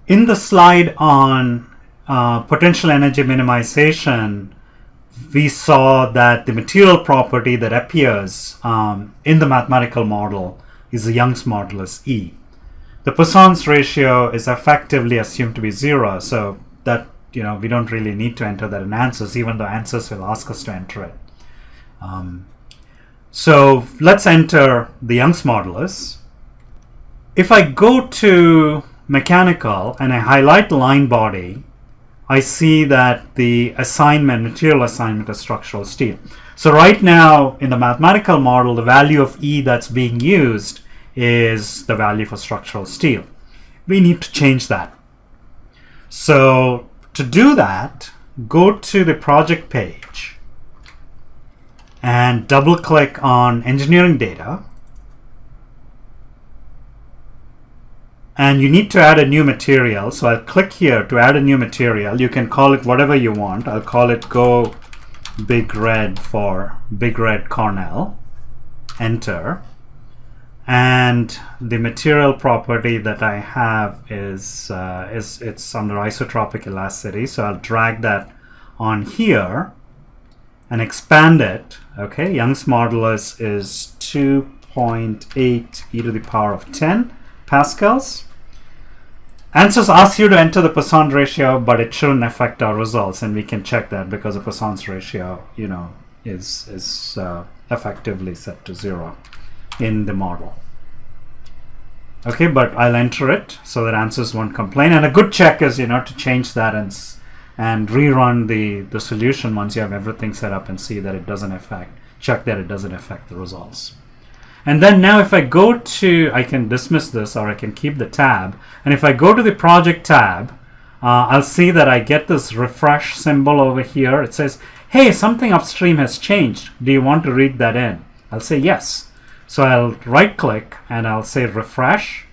In the slide on potential energy minimization, we saw that the material property that appears in the mathematical model is the Young's modulus E. The Poisson's ratio is effectively assumed to be 0, so that we don't really need to enter that in answers, even though answers will ask us to enter it. So let's enter the Young's modulus. If I go to mechanical and I highlight the line body, I see that the material assignment is structural steel. So right now in the mathematical model, the value of E that's being used is the value for structural steel. We need to change that. So to do that, go to the project page and double click on engineering data. And you need to add a new material. So I'll click here to add a new material. You can call it whatever you want. I'll call it Go Big Red for Big Red Cornell. Enter. And the material property that I have is it's under isotropic elasticity. So I'll drag that on here and expand it. Okay, Young's modulus is 2.8 e to the power of 10 pascals. Answers ask you to enter the Poisson ratio, but it shouldn't affect our results, and we can check that because the Poisson's ratio, is effectively set to 0 in the model. Okay, but I'll enter it so that answers won't complain. And a good check is, to change that and rerun the solution once you have everything set up and see that it doesn't check that it doesn't affect the results. And then now if I go to, I can dismiss this or I can keep the tab. And if I go to the project tab, I'll see that I get this refresh symbol over here. It says, hey, something upstream has changed. Do you want to read that in? I'll say yes. So I'll right click and I'll say refresh.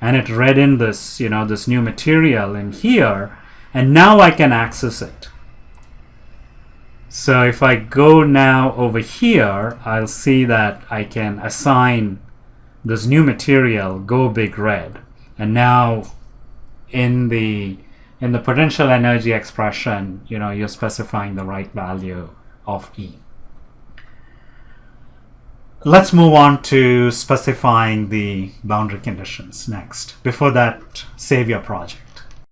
And it read in this, this new material in here. And now I can access it. So if I go now over here, I'll see that I can assign this new material Go Big Red. And now in the potential energy expression, you're specifying the right value of E. Let's move on to specifying the boundary conditions next. Before that, save your project.